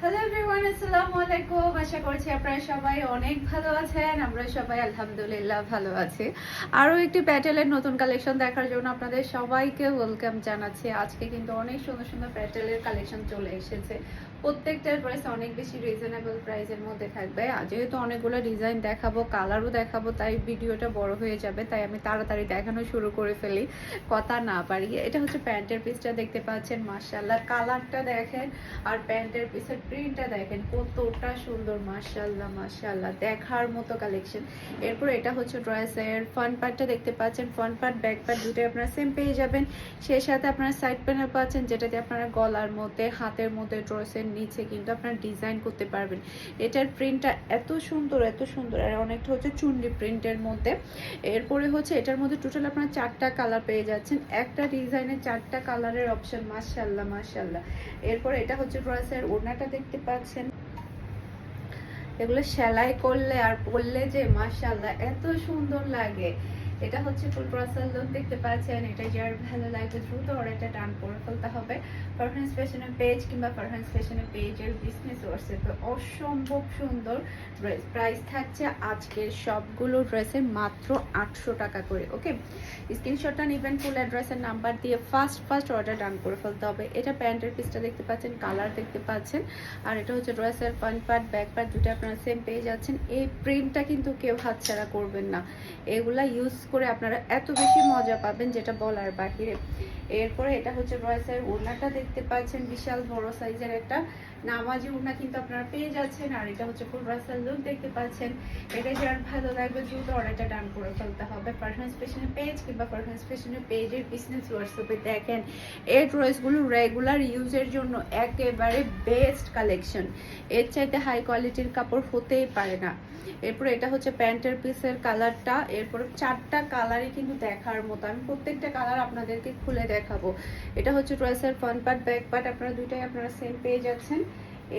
Hello everyone, আসসালামু আলাইকুম। আশা করছি আপনারা সবাই অনেক ভালো আছেন। আমরা সবাই আলহামদুলিল্লাহ ভালো আছি। আরও একটি প্যাটেলের নতুন কালেকশন দেখার জন্য আপনাদের সবাইকে ওয়েলকাম জানাচ্ছি। আজকে কিন্তু অনেক সুন্দর সুন্দর প্যাটেলের কালেকশন চলে এসেছে। প্রত্যেকটার প্রাইস অনেক বেশি রিজনেবল প্রাইসের মধ্যে থাকবে। যেহেতু অনেকগুলো ডিজাইন দেখাবো, কালারও দেখাবো, তাই ভিডিওটা বড় হয়ে যাবে, তাই আমি তাড়াতাড়ি দেখানো শুরু করে ফেলি, কথা না বাড়িয়ে। এটা হচ্ছে প্যান্টের পিসটা দেখতে পাচ্ছেন, মাশাআল্লাহ কালারটা দেখেন আর প্যান্টের পিসের প্রিন্টটা দেখেন কতটা সুন্দর, মাশাআল্লাহ মাশাআল্লাহ দেখার মতো কালেকশন। এরপর এটা হচ্ছে ড্রেসের ফ্রন্ট পার্টটা দেখতে পাচ্ছেন, ফ্রন্ট পার্ট ব্যাক পার্ট দুটোই আপনারা সেম পেয়ে যাবেন। সেই সাথে আপনারা সাইড প্যানেল পাচ্ছেন, যেটাতে আপনারা গলার মধ্যে, হাতের মধ্যে, ড্রেসের নিচে কিন্তু আপনারা ডিজাইন করতে পারবেন। এটার প্রিন্টটা এত সুন্দর এত সুন্দর, আর অনেকটা হচ্ছে চুন্ডি প্রিন্টের মধ্যে। এরপরে হচ্ছে এটার মধ্যে টোটাল আপনারা 4টা কালার পেয়ে যাচ্ছেন, একটা ডিজাইনের 4টা কালারের অপশন, মাশাআল্লাহ মাশাআল্লাহ। এরপর এটা হচ্ছে ড্রেসের ওড়নাটা দেখতে পাচ্ছেন, এগুলো সেলাই করলে আর পরলে যে মাশাআল্লাহ এত সুন্দর লাগে। এটা হচ্ছে ফুল ব্রাসাল লুক দেখতে পাচ্ছেন। এটা যার ভালো লাগে দ্রুত অর্ডারটা ডান করে ফেলতে হবে। ফারহানস ফ্যাশনের পেজ কিংবা ফারহানস ফ্যাশনের পেজের বিজনেস হোয়াটসঅ্যাপে অসম্ভব সুন্দর ড্রেস। প্রাইস থাকছে আজকের সবগুলো ড্রেসের মাত্র 800 টাকা করে। ওকে, স্ক্রিনশটটা নেবেন, ফুল অ্যাড্রেসের নাম্বার দিয়ে ফার্স্ট অর্ডার ডান করে ফেলতে হবে। এটা প্যান্টের পিসটা দেখতে পাচ্ছেন, কালার দেখতে পাচ্ছেন, আর এটা হচ্ছে ড্রেসের ফ্রন্ট পার্ট ব্যাক পার্ট দুটো আপনারা সেম পেয়ে যাচ্ছেন। এই প্রিন্টটা কিন্তু কেউ হাতছাড়া করবেন না, এগুলা ইউজ করে আপনারা এত বেশি মজা পাবেন যেটা বলার বাহিরে। এরপরে এটা হচ্ছে ড্রেসের ওড়নাটা দেখতে পাচ্ছেন, বিশাল বড় সাইজের একটা নামাজি ওড়না কিন্তু আপনারা পেয়ে যাচ্ছেন। আর এটা হচ্ছে ফুল ব্রাসাল লুক দেখতে পাচ্ছেন। এটা যার ভালো লাগবে দ্রুত অর্ডারটা ডান করে ফেলতে হবে। ফারহানস ফ্যাশনের পেজ কিংবা ফারহানস ফ্যাশনের পেজের বিজনেস হোয়াটসঅ্যাপে দেখেন এই ড্রেসগুলো রেগুলার ইউজের জন্য একেবারে বেস্ট কালেকশন। এর চাইতে হাই কোয়ালিটির কাপড় হতেই পারে না। এরপর এটা হচ্ছে প্যান্টের পিসের কালারটা। এরপর 4টা কালারই কিন্তু দেখার মতো, আমি প্রত্যেকটা কালার আপনাদেরকে খুলে দেখাবো। এটা হচ্ছে ড্রেসের ফ্রন্ট পার্ট ব্যাক পার্ট আপনারা দুইটাই আপনারা সেম পেয়ে যাচ্ছেন।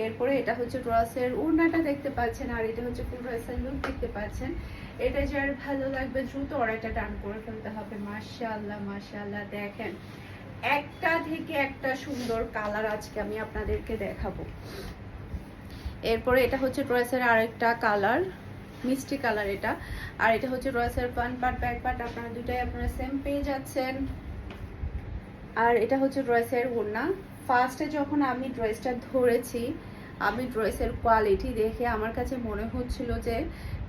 এরপরে এটা হচ্ছে ড্রেসের ওড়নাটা দেখতে পাচ্ছেন, আর এটা হচ্ছে ফুল ড্রেসের লুক দেখতে পাচ্ছেন। এটা যার ভালো লাগবে দ্রুত অর্ডারটা ডান করে ফেলতে হবে। মাশাআল্লাহ মাশাআল্লাহ দেখেন একটা থেকে একটা সুন্দর কালার আজকে আমি আপনাদেরকে দেখাবো। এরপরে এটা হচ্ছে ড্রেসের আরেকটা কালার, মিষ্টি কালার এটা। আর এটা হচ্ছে ড্রেসের ফ্রন্ট পার্ট ব্যাক পার্ট আপনারা দুটাই আপনারা সেম পেয়ে যাচ্ছেন। আর এটা হচ্ছে ড্রেসের ওড়না। ফার্স্টে যখন আমি ড্রেসটা ধরেছি, আমি ড্রেসের কোয়ালিটি দেখে আমার কাছে মনে হচ্ছিল যে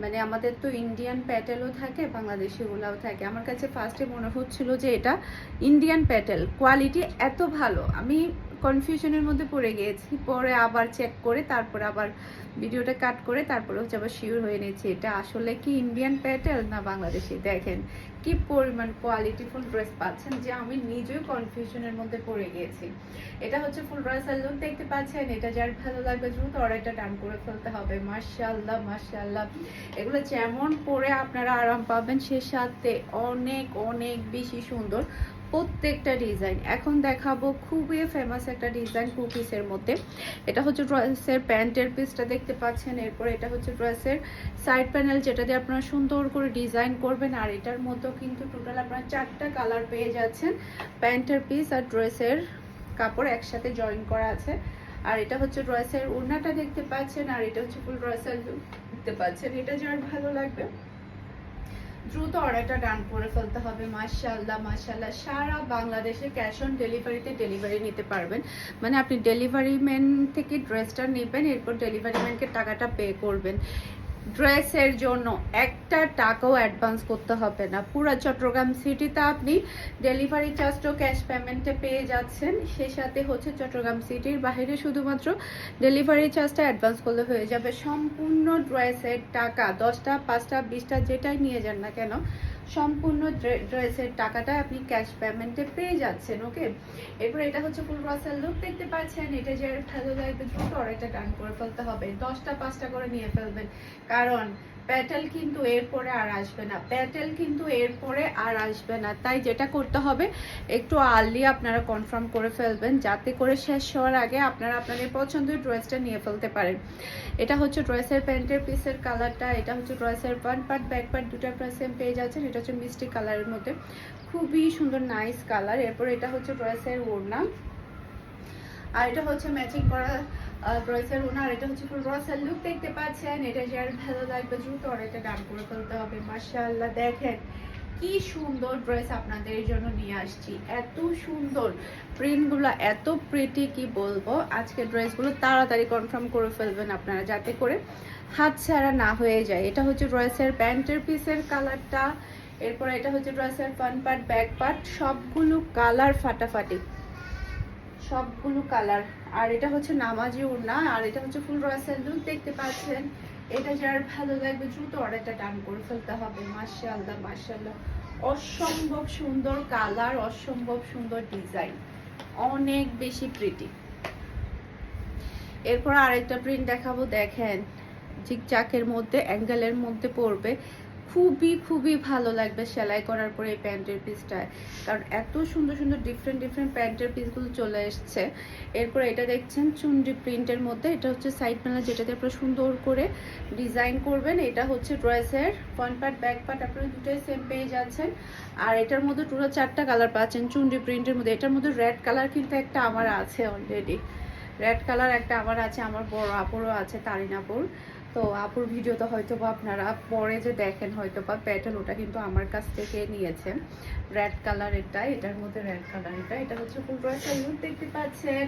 মানে আমাদের তো ইন্ডিয়ান প্যাটেলও থাকে, বাংলাদেশিগুলাও থাকে, আমার কাছে ফার্স্টে মনে হচ্ছিল যে এটা ইন্ডিয়ান প্যাটেল। কোয়ালিটি এত ভালো, আমি কনফিউশনের মধ্যে পড়ে গিয়েছি। পরে আবার চেক করে তারপরে আবার ভিডিওটা কাট করে তারপরে হচ্ছে আবার শিওর হয়ে নিয়েছি এটা আসলে কি ইন্ডিয়ান প্যাটেল না বাংলাদেশি। দেখেন কি পরিমাণ কোয়ালিটিফুল ড্রেস পাচ্ছেন যে আমি নিজেও কনফিউশনের মধ্যে পড়ে গিয়েছি। এটা হচ্ছে ফুল ব্রাসাল লুক দেখতে পাচ্ছেন। এটা যার ভালো লাগবে দ্রুত অর্ডারটা ডান করে ফেলতে হবে। মাশাআল্লাহ মাশাআল্লাহ, এগুলো যেমন পরে আপনারা আরাম পাবেন সে সাথে অনেক অনেক বেশি সুন্দর প্রত্যেকটা ডিজাইন। এখন দেখাবো খুবই ফেমাস একটা ডিজাইন টু পিসের মধ্যে। এটা হচ্ছে ড্রেসের প্যান্টের পিসটা দেখতে পাচ্ছেন। এরপর এটা হচ্ছে ড্রেসের সাইড প্যানেল, যেটা দিয়ে আপনারা সুন্দর করে ডিজাইন করবেন। আর এটার মতো কিন্তু টোটাল আপনারা 4টা কালার পেয়ে যাচ্ছেন। প্যান্টের পিস আর ড্রেসের কাপড় একসাথে জয়েন করা আছে। আর এটা হচ্ছে ড্রেসের ওড়নাটা দেখতে পাচ্ছেন, আর এটা হচ্ছে ফুল ড্রেসের দেখতে পাচ্ছেন। এটা যার ভালো লাগবে দ্রুত অর্ডারটা ডান করে ফেলতে হবে। মাশাআল্লাহ মাশাআল্লাহ, সারা বাংলাদেশে ক্যাশ অন ডেলিভারিতে ডেলিভারি নিতে পারবেন। মানে আপনি ডেলিভারি ম্যান থেকে ড্রেসটা নেবেন, এরপর ডেলিভারি ম্যানকে টাকাটা পে করবেন। ড্রেসের জন্য একটা টাকাও অ্যাডভান্স করতে হবে না। পুরো চট্টগ্রাম সিটিতে আপনি ডেলিভারি চার্জটাও ক্যাশ পেমেন্টে পেয়ে যাচ্ছেন। সেই সাথে হচ্ছে চট্টগ্রাম সিটির বাইরে শুধুমাত্র ডেলিভারি চার্জটা অ্যাডভান্স করলে হয়ে যাবে। সম্পূর্ণ ড্রেসের টাকা 10টা 5টা 20টা যেটাই নিয়ে যান না কেন, সম্পূর্ণ ড্রেসের টাকাটা আপনি ক্যাশ পেমেন্টে পেয়ে যাচ্ছেন। ওকে, এরপর এটা হচ্ছে ফুল ব্রাসাল লুক দেখতে পাচ্ছেন। এটা যে ভালো লাগবে দ্রুত অর্ডারটা ডান করে ফেলতে হবে। 10টা 5টা করে নিয়ে ফেলবেন, কারণ প্যাটেল কিন্তু এরপরে আর আসবে না, প্যাটেল কিন্তু এরপরে আর আসবে না। তাই যেটা করতে হবে একটু আর্লি আপনারা কনফার্ম করে ফেলবেন, যাতে করে শেষ হওয়ার আগে আপনারা আপনাদের পছন্দের ড্রেসটা নিয়ে ফেলতে পারেন। এটা হচ্ছে ড্রেসের প্যান্টের পিসের কালারটা। এটা হচ্ছে ড্রেসের ফ্রন্ট পার্ট ব্যাক পার্ট দুটো আপনারা সেম পেয়ে যাচ্ছেন। এটা হচ্ছে মিষ্টি কালারের মধ্যে, খুবই সুন্দর নাইস কালার। এরপর এটা হচ্ছে ড্রেসের ওড়না। আর এটা হচ্ছে ম্যাচিং করা ড্রেসের ওনার, এটা হচ্ছে ফুল রসাল লুক দেখতে পাচ্ছেন। এটা যার ভালো লাগবে দ্রুত অর্ডারটা ডান করে ফেলতে হবে। মাশাআল্লাহ দেখেন কি সুন্দর ড্রেস আপনাদের জন্য নিয়ে আসছি, এত সুন্দর প্রিন্টগুলো, এত প্রিটি কি বলবো। আজকে ড্রেসগুলো তাড়াতাড়ি কনফার্ম করে ফেলবেন আপনারা, যাতে করে হাত ছাড়া না হয়ে যায়। এটা হচ্ছে ড্রেসের প্যান্টের পিসের কালারটা, এরপর এটা হচ্ছে ড্রেসের ফ্রন্ট পার্ট ব্যাক পার্ট, সবগুলো কালার ফাটাফাটি, সবগুলো কালার। আর এটা হচ্ছে নামাজি ওড়না, আর এটা হচ্ছে ফুল রসাল লুক দেখতে পাচ্ছেন। এটা যার ভালো লাগবে দ্রুত অর্ডারটা ডান করে ফেলতে হবে। মাশাআল্লাহ মাশাআল্লাহ, অসম্ভব সুন্দর কালার, অসম্ভব সুন্দর ডিজাইন, অনেক বেশি প্রিটি। এরপর আরেকটা প্রিন্ট দেখাবো, দেখেন জিগজাকের মধ্যে অ্যাঙ্গেলের মধ্যে পড়বে, খুবই খুবই ভালো লাগবে সেলাই করার পরে এই প্যান্টের পিসটায়, কারণ এত সুন্দর সুন্দর ডিফারেন্ট ডিফারেন্ট প্যান্টের পিসগুলো চলে এসছে। এরপর এটা দেখছেন চুনরি প্রিন্টের মধ্যে, এটা হচ্ছে সাইড প্যানেল যেটাতে আপনারা সুন্দর করে ডিজাইন করবেন। এটা হচ্ছে ড্রেসের ফ্রন্ট পার্ট ব্যাক পার্ট, আপনারা দুটোই সেম পেয়ে যাচ্ছেন। আর এটার মধ্যে টোটাল 4টা কালার পাচ্ছেন চুনরি প্রিন্টের মধ্যে। এটার মধ্যে রেড কালার কিন্তু একটা আমার আছে অলরেডি, রেড কালার একটা আমার আছে, আমার বড় আপুরও আছে, তারিন আপুর। তো আপুর ভিডিও তো হয়তো বা আপনারা পরে যে দেখেন হয়তো বা প্যাটার্ন, ওটা কিন্তু আমার কাছ থেকে নিয়েছে। রেড কালার এটা, এটার মধ্যে রেড কালার এটা হচ্ছে ফুল রসাল লুক দেখতে পাচ্ছেন।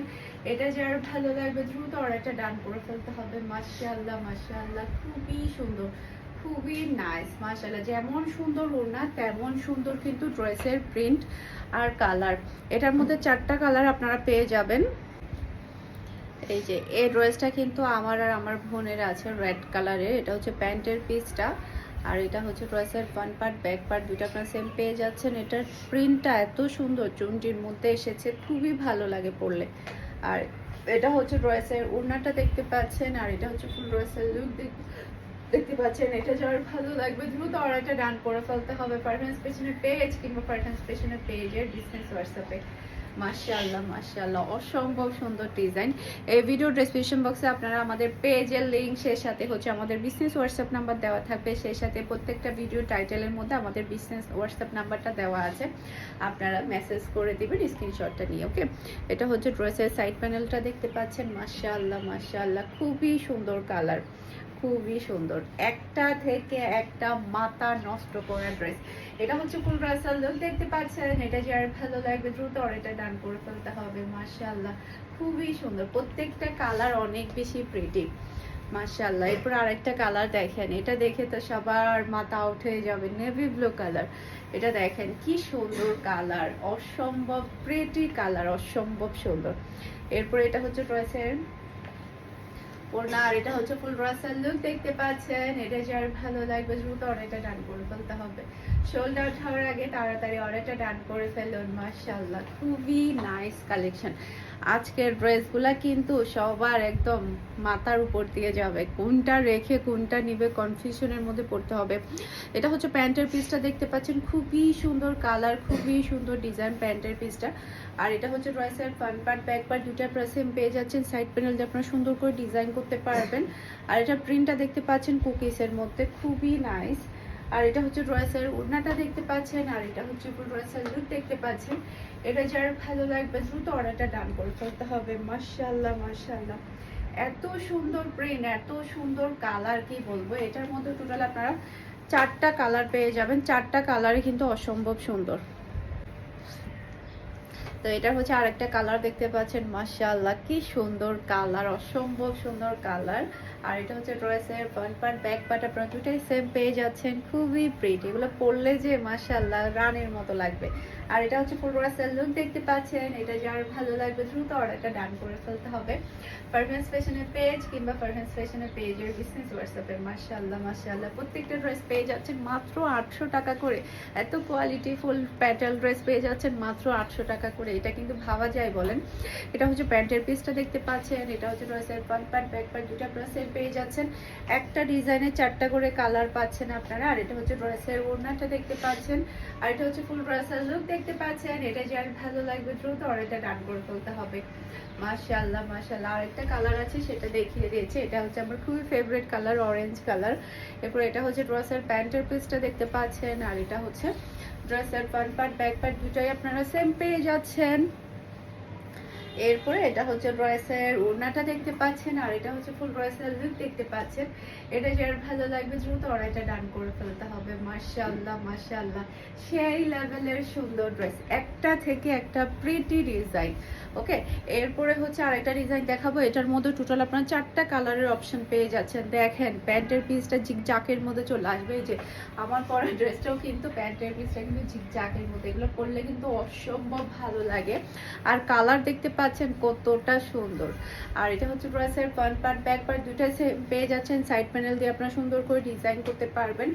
এটা যার ভালো লাগবে দ্রুত অর্ডারটা ডান করে ফেলতে হবে। মাশাআল্লাহ মাশাআল্লাহ, খুবই সুন্দর, খুবই নাইস। মাশাআল্লাহ, যেমন সুন্দর ওড়না তেমন সুন্দর কিন্তু ড্রেসের প্রিন্ট আর কালার। এটার মধ্যে 4টা কালার আপনারা পেয়ে যাবেন। এই যে এই ড্রেসটা কিন্তু আমার আর আমার বোনের আছে রেড কালারের, এটা হচ্ছে প্যান্টের পিসটা, আর এটা হচ্ছে ড্রেসের ফ্রন্ট পার্ট ব্যাক পার্ট, দুটো আপনারা সেম পেয়ে যাচ্ছেন। এটার প্রিন্টটা এত সুন্দর চুনটির মধ্যে এসেছে, খুবই ভালো লাগে পরলে। আর এটা হচ্ছে ড্রেসের ওড়নাটা দেখতে পাচ্ছেন, আর এটা হচ্ছে ফুল ড্রেসের লুক দেখতে পাচ্ছেন। এটা যার ভালো লাগবে দ্রুত অর্ডারটা ডান করে ফেলতে হবে পারফেন্স পেছনের পেজ কিংবা পারফেন্স পেছনের পেজের বিজনেস হোয়াটসঅ্যাপে। মাশাআল্লাহ মাশাআল্লাহ, অসম্ভব সুন্দর ডিজাইন। এই ভিডিও ডেসক্রিপশন বক্সে আপনারা আমাদের পেজের লিংক, সেই সাথে হচ্ছে আমাদের বিজনেস হোয়াটসঅ্যাপ নাম্বার দেওয়া থাকবে, সেই সাথে প্রত্যেকটা ভিডিও টাইটেলের মধ্যে আমাদের বিজনেস হোয়াটসঅ্যাপ নাম্বারটা দেওয়া আছে, আপনারা মেসেজ করে দিবেন স্ক্রিনশটটা নিয়ে। ওকে, এটা হচ্ছে ড্রেসের সাইড প্যানেলটা দেখতে পাচ্ছেন। মাশাআল্লাহ মাশাআল্লাহ, খুবই সুন্দর কালার, খুবই সুন্দর, একটা থেকে একটা মাথা নষ্ট করা ড্রেস। এটা হচ্ছে ফুল রসাল লুক দেখতে পাচ্ছেন। এটা যার ভালো লাগবে দ্রুত অর্ডারটা ডান করে ফেলতে হবে। মাশাআল্লাহ, খুবই সুন্দর, প্রত্যেকটা কালার অনেক বেশি প্রিটি। মাশাআল্লাহ, এরপর আরেকটা কালার দেখেন, এটা দেখে তো সবার মাথা আউট হয়ে যাবে, নেভি ব্লু কালার। এটা দেখেন কি সুন্দর কালার, অসম্ভব প্রিটি কালার, অসম্ভব সুন্দর। এরপর এটা হচ্ছে ড্রেসের ওড়না, আর এটা হচ্ছে ফুল রসাল লুক দেখতে পাচ্ছেন। এটা যার ভালো লাগবে দ্রুত অর্ডারটা ডান করে ফেলতে হবে। সোল্ড আউট হওয়ার আগে তাড়াতাড়ি অর্ডারটা ডান করে ফেলুন। মাশাআল্লাহ, খুবই নাইস কালেকশন। আজকের ড্রেসগুলা কিন্তু সবার একদম মাথার উপর দিয়ে যাবে, কোনটা রেখে কোনটা নিবে কনফিউশনের মধ্যে পড়তে হবে। এটা হচ্ছে প্যান্টের পিসটা দেখতে পাচ্ছেন, খুবই সুন্দর কালার, খুবই সুন্দর ডিজাইন প্যান্টের পিসটা। আর এটা হচ্ছে ড্রেসের ফ্রন্ট পার্ট ব্যাক পার্ট, দুটা সেম পেয়ে যাচ্ছেন। সাইড প্যানেল দিয়ে আপনারা সুন্দর করে ডিজাইন করতে পারবেন। আর এটা প্রিন্টটা দেখতে পাচ্ছেন কুকিসের মধ্যে, খুবই নাইস। আর এটা হচ্ছে ড্রেসের ওড়নাটা দেখতে পাচ্ছেন, আর এটা হচ্ছে ফুল ড্রেসের লুক দেখতে পাচ্ছেন। এটা যার ভালো লাগবে দ্রুত অর্ডারটা ডান করে ফেলতে হবে। মাশাআল্লাহ মাশাআল্লাহ, এত সুন্দর প্রিন্ট, এত সুন্দর কালার, কি বলবো। এটার মধ্যে টোটাল আপনারা 4টা কালার পেয়ে যাবেন, 4টা কালারই কিন্তু অসম্ভব সুন্দর। তো এটা হচ্ছে আরেকটা কালার দেখতে পাচ্ছেন। মাশাআল্লাহ, কি সুন্দর কালার, অসম্ভব সুন্দর কালার। আর এটা হচ্ছে ড্রেসের ফ্রন্ট পার্ট ব্যাক পার্ট, আপনারা দুটাই সেম পেয়ে যাচ্ছেন, খুবই প্রিটি। এগুলো পরলে যে মাশাআল্লাহ রানের মতো লাগবে। আর এটা হচ্ছে ফুল রসাল লুক দেখতে পাচ্ছেন। এটা যার ভালো লাগবে দ্রুত অর্ডারটা ডান করে ফেলতে হবে পারফেন্স ফ্যাশনের পেজ কিংবা পারফেন্স ফ্যাশনের পেজের বিজনেস হোয়াটসঅ্যাপে। মাশাআল্লাহ মাশাআল্লাহ, প্রত্যেকটা ড্রেস পেয়ে যাচ্ছেন মাত্র 800 টাকা করে। এত কোয়ালিটি ফুল প্যাটেল ড্রেস পেয়ে যাচ্ছেন মাত্র 800 টাকা করে, এটা কিন্তু ভাবা যায় বলেন। এটা হচ্ছে প্যান্টের পিসটা দেখতে পাচ্ছেন। এটা হচ্ছে ড্রেসের ফ্রন্ট পার্ট ব্যাক পার্ট, দুটো আপনারা সেম পেয়ে যাচ্ছেন। একটা ডিজাইনে 4টা করে কালার পাচ্ছেন আপনারা। আর এটা হচ্ছে ড্রেসের ওড়নাটা দেখতে পাচ্ছেন। আর এটা হচ্ছে ফুল রসাল লুক দেখতে পাচ্ছেন। এটা যার ভালো লাগবে দ্রুত অর্ডারটা ডান করে ফেলতে হবে। মাশাআল্লাহ মাশাআল্লাহ, আরেকটা কালার আছে সেটা দেখিয়ে দিয়েছে। এটা হচ্ছে আমার খুবই ফেভারিট কালার, অরেঞ্জ কালার। এরপর এটা হচ্ছে ড্রেসের প্যান্টের পিসটা দেখতে পাচ্ছেন। আর এটা হচ্ছে ড্রেসের ফ্রন্ট পার্ট ব্যাক পার্ট, দুটাই আপনারা সেম পেয়ে যাচ্ছেন। এরপরে এটা হচ্ছে ড্রেসের ওড়নাটা দেখতে পাচ্ছেন, আর এটা হচ্ছে ফুল ড্রেসের লুক দেখতে পাচ্ছেন। এটা যার ভালো লাগবে দ্রুত অর্ডারটা ডান করে ফেলতে হবে। মাশাআল্লাহ মাশাআল্লাহ, সেই লেভেলের সুন্দর ড্রেস, একটা থেকে একটা প্রিটি ডিজাইন। ওকে, এরপরে হচ্ছে আরেকটা ডিজাইন দেখাবো। এটার মধ্যে টোটাল আপনার 4টা কালারের অপশন পেয়ে যাচ্ছেন। দেখেন প্যান্টের পিসটা জিগজাকের মধ্যে চলে আসবে। এই যে আমার পরা ড্রেসটাও কিন্তু প্যান্টের পিসটা কিন্তু জিগজাকের মধ্যে, এগুলো পরলে কিন্তু অসম্ভব ভালো লাগে। আর কালার দেখতে পাচ্ছেন কতটা সুন্দর। আর এটা হচ্ছে ড্রেসের ফ্রন্ট পার্ট ব্যাক পার্ট দুটো পেয়ে যাচ্ছেন। সাইড প্যানেল দিয়ে আপনারা সুন্দর করে ডিজাইন করতে পারবেন।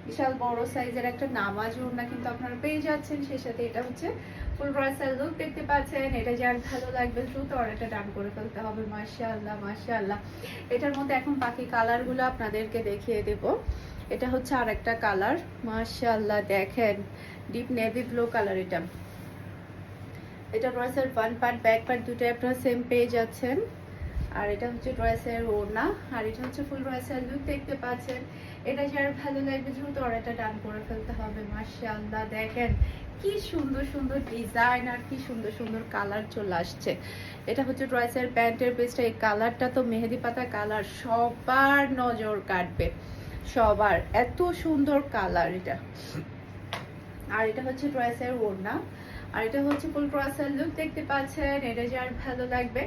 বিশাল বড় সাইজের একটা নামাজ ওড়না কিন্তু আপনারা পেয়ে যাচ্ছেন। সেই সাথে এটা হচ্ছে ফুল ড্রেসের লুক দেখতে পাচ্ছেন। এটা যার ভালো লাগবে দ্রুত অর্ডারটা ডান করে ফেলতে হবে। মাশাআল্লাহ মাশাআল্লাহ, এটার মধ্যে এখন বাকি কালারগুলো আপনাদেরকে দেখিয়ে দেব। এটা হচ্ছে আরেকটা কালার, মাশাআল্লাহ দেখেন ডিপ নেভি ব্লু কালার। এটা ড্রেসের ফ্রন্ট পার্ট ব্যাক পার্ট দুটোই আপনারা সেম পেয়ে যাচ্ছেন। আর এটা হচ্ছে ড্রেসের ওড়না, আর এটা হচ্ছে ফুল ড্রেসের লুক দেখতে পাচ্ছেন। এটা যার ভালো লাগবে দ্রুত অর্ডারটা ডান করে ফেলতে হবে। মাশাআল্লাহ দেখেন কি সুন্দর সুন্দর ডিজাইন আর কি সুন্দর সুন্দর কালার চলে আসছে। এটা হচ্ছে ড্রেসের প্যান্টের পিসটা, এই কালারটা তো মেহেদি পাতা কালার, সবার নজর কাটবে, সবার এত সুন্দর কালার এটা। আর এটা হচ্ছে ড্রেসের ওড়না, আর এটা হচ্ছে ফুল ড্রেসের লুক দেখতে পাচ্ছেন। এটা যার ভালো লাগবে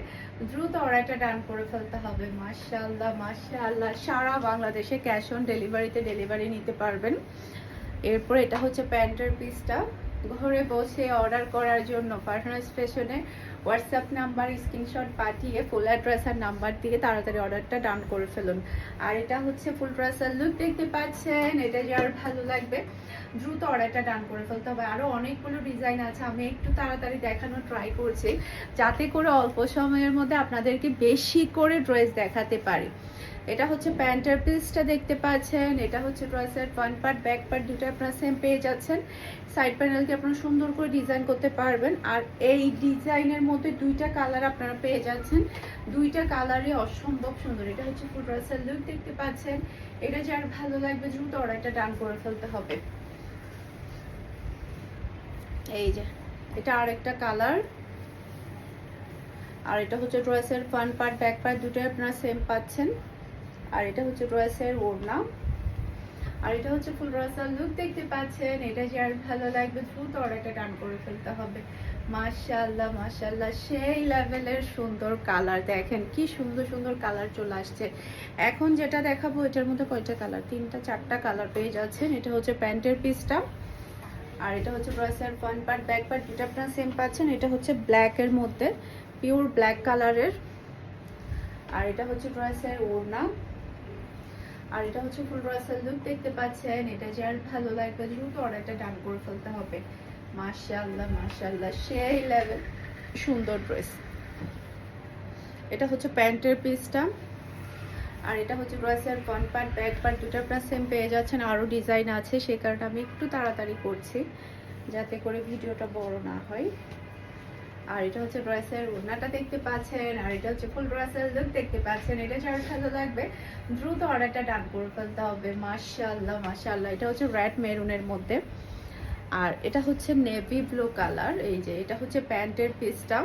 দ্রুত অর্ডারটা ডান করে ফেলতে হবে। মাশাআল্লাহ মাশাআল্লাহ, সারা বাংলাদেশে ক্যাশ অন ডেলিভারিতে ডেলিভারি নিতে পারবেন। এরপর এটা হচ্ছে প্যান্টের পিসটা, ঘরে বসে অর্ডার করার জন্য পার্সোনাল ফ্যাশনে হোয়াটসঅ্যাপ নাম্বার স্ক্রিনশট পাঠিয়ে ফুল অ্যাড্রেস আর নাম্বার দিয়ে তাড়াতাড়ি অর্ডারটা ডান করে ফেলুন। আর এটা হচ্ছে ফুল ড্রেসের লুক দেখতে পাচ্ছেন। এটা যার ভালো লাগবে দ্রুত অর্ডারটা ডান করে ফেলতে হবে। আরো অনেকগুলো ডিজাইন আছে, আমি একটু তাড়াতাড়ি দেখানোর ট্রাই করছি যাতে করে অল্প সময়ের মধ্যে আপনাদেরকে বেশি করে ড্রেস দেখাতে পারি। এটা হচ্ছে প্যান্টের পিসটা দেখতে পাচ্ছেন। এটা হচ্ছে ড্রেসের ফ্রন্ট পার্ট ব্যাক পার্ট দুটো আপনারা সেম পেয়ে যাচ্ছেন। সাইড প্যানেলকে আপনারা সুন্দর করে ডিজাইন করতে পারবেন। আর এই ডিজাইনের মধ্যে দুইটা কালার আপনারা পেয়ে যাচ্ছেন, দুইটা কালারই অসম্ভব সুন্দর। এটা হচ্ছে ফুল ড্রেসের লুক দেখতে পাচ্ছেন। এটা যার ভালো লাগবে দ্রুত অর্ডারটা ডান করে ফেলতে হবে। এই যে এটা আরেকটা কালার, আর এটা হচ্ছে ড্রেসের ফ্রন্ট পার্ট ব্যাক পার্ট দুটোই আপনারা সেম পাচ্ছেন। আর এটা হচ্ছে ড্রেসের ওড়না, আর এটা হচ্ছে ফুল ড্রেসের লুক দেখতে পাচ্ছেন। এটা যার ভালো লাগবে দ্রুত অর্ডারটা ডান করে ফেলতে হবে। মাশাআল্লাহ মাশাআল্লাহ, সেই লেভেলের সুন্দর কালার, দেখেন কি সুন্দর সুন্দর কালার চলে আসছে। এখন যেটা দেখাবো এটার মধ্যে কয়টা কালার, 3টা 4টা কালার পেয়ে যাচ্ছেন। এটা হচ্ছে প্যান্টের পিসটা, আর এটা হচ্ছে ড্রেসের ফ্রন্ট পার্ট ব্যাক পার্ট দুটো আপনারা সেম পাচ্ছেন। এটা হচ্ছে ব্ল্যাকের মধ্যে, পিওর ব্ল্যাক কালারের। আর এটা হচ্ছে ড্রেসের ওড়না, আর এটা হচ্ছে ফুল ড্রেসের লুক দেখতে পাচ্ছেন। এটা যার ভালো লাগবে দ্রুত অর্ডারটা ডান করে ফেলতে হবে। মাশাআল্লাহ মাশাআল্লাহ, সেই লেভেল সুন্দর ড্রেস। এটা হচ্ছে প্যান্টের পিসটা, আর এটা হচ্ছে ড্রেসের ফ্রন্ট পার্ট ব্যাক পার্ট দুটো আপনারা সেম পেয়ে যাচ্ছেন। আরও ডিজাইন আছে, সেই কারণে আমি একটু তাড়াতাড়ি করছি যাতে করে ভিডিওটা বড় না হয়। আর এটা হচ্ছে ড্রেসের ওড়নাটা দেখতে পাচ্ছেন, আর এটা হচ্ছে ফুল ড্রেসের লুক দেখতে পাচ্ছেন। এটা যার ভালো লাগবে দ্রুত অর্ডারটা ডান করে ফেলতে হবে। মাশাআল্লাহ মাশাআল্লাহ, এটা হচ্ছে রেড মেরুনের মধ্যে, আর এটা হচ্ছে নেভি ব্লু কালার। এই যে এটা হচ্ছে প্যান্টের পিসটা।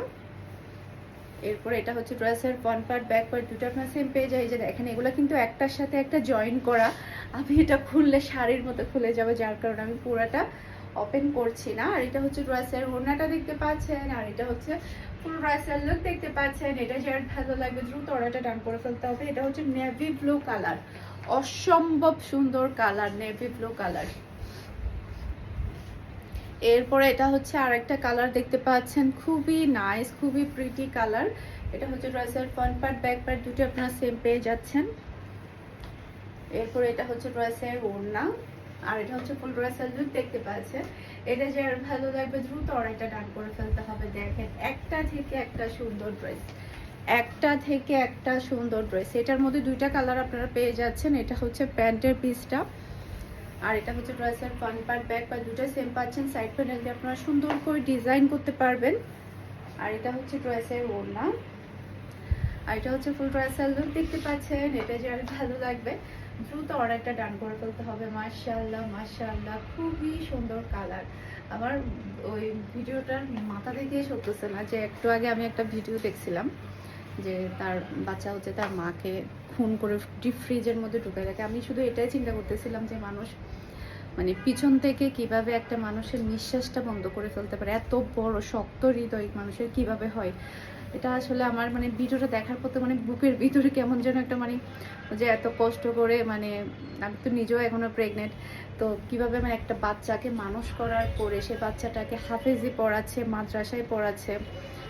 এরপর এটা হচ্ছে ড্রেসের ফ্রন্ট পার্ট ব্যাক পার্ট দুটো আপনার সেম পেয়ে যায়। এই যে দেখেন এগুলো কিন্তু একটার সাথে একটা জয়েন করা, আমি এটা খুললে শাড়ির মতো খুলে যাবে, যার কারণে আমি পুরাটা ওপেন করছি না। আর এটা হচ্ছে ড্রেসের ওড়নাটা দেখতে পাচ্ছেন, আর এটা হচ্ছে ফুল ড্রেসের লুক দেখতে পাচ্ছেন। এটা যার ভালো লাগবে দ্রুত অর্ডারটা ডান করে ফেলতে হবে। এটা হচ্ছে নেভি ব্লু কালার, অসম্ভব সুন্দর কালার, নেভি ব্লু কালার। এরপরে এটা হচ্ছে আরেকটা কালার দেখতে পাচ্ছেন, খুবই নাইস, খুবই প্রিটি কালার। এটা হচ্ছে ড্রেসের ফ্রন্ট পার্ট ব্যাক পার্ট দুটো আপনারা সেম পেয়ে যাচ্ছেন। এরপরে এটা হচ্ছে ড্রেসের ওড়না, আর এটা হচ্ছে ফুল ড্রেসের লুক দেখতে পাচ্ছেন। এটা যার ভালো লাগবে দ্রুত অর্ডারটা ডান করে ফেলতে হবে। দেখেন একটা থেকে একটা সুন্দর ড্রেস, একটা থেকে একটা সুন্দর ড্রেস। এটার মধ্যে দুইটা কালার আপনারা পেয়ে যাচ্ছেন। এটা হচ্ছে প্যান্টের পিসটা, আর এটা হচ্ছে ড্রেসের ফ্রন্ট পার্ট ব্যাক পার্ট দুটো সেম পাচ্ছেন। সাইড প্যানেল দিয়ে আপনারা সুন্দর করে ডিজাইন করতে পারবেন। আর এটা হচ্ছে ড্রেসের ওড়না, আর এটা হচ্ছে ফুল ড্রেসের লুক দেখতে পাচ্ছেন। এটা যার ভালো লাগবে দ্রুত অর্ডারটা ডান করে ফেলতে হবে। মাশাআল্লাহ মাশাআল্লাহ, খুবই সুন্দর কালার। আমার ওই ভিডিওটার মাথা থেকেই সরতেছে না যে একটু আগে আমি একটা ভিডিও দেখছিলাম যে তার বাচ্চা হচ্ছে তার মাকে খুন করে ডিপ ফ্রিজের মধ্যে ঢুকাই রাখে। আমি শুধু এটাই চিন্তা করতেছিলাম যে মানুষ মানে পিছন থেকে কিভাবে একটা মানুষের নিঃশ্বাসটা বন্ধ করে ফেলতে পারে, এত বড় শক্ত হৃদয় মানুষের কিভাবে হয়। এটা আসলে আমার মানে ভিডিওটা দেখার পর মানে বুকের ভিতরে কেমন যেন একটা মানে যে এত কষ্ট করে মানে আমি তো নিজেও এখনো প্রেগনেন্ট, তো কিভাবে মানে একটা বাচ্চাকে মানুষ করার পরে সে বাচ্চাটাকে হাফেজি পড়াচ্ছে, মাদ্রাসায় পড়াচ্ছে,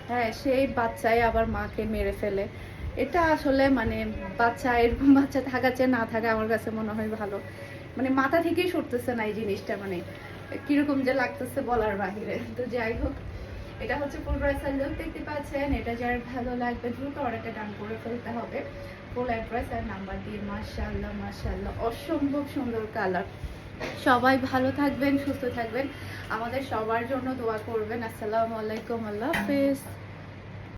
হ্যাঁ সেই বাচ্চাই আবার মাকে মেরে ফেলে। এটা আসলে মানে বাচ্চা এরকম বাচ্চা থাকা চেয়ে না থাকা আমার কাছে মনে হয় ভালো। মানে মাথা থেকেই সরতেছে না এই জিনিসটা, মানে কিরকম যে লাগতেছে বলার বাহিরে। তো যাই হোক, এটা হচ্ছে ফুল ব্রাইসাল লুক দেখতে পাচ্ছেন। এটা যার ভালো লাগবে দ্রুত অর্ডারটা ডান করে ফেলতে হবে। ফুল অ্যাড্রেস আর নাম্বার দিয়ে। মাশাআল্লাহ মাশাআল্লাহ, অসম্ভব সুন্দর কালার। সবাই ভালো থাকবেন, সুস্থ থাকবেন, আমাদের সবার জন্য দোয়া করবেন। আসসালামু আলাইকুম, আল্লাহ হাফেজ।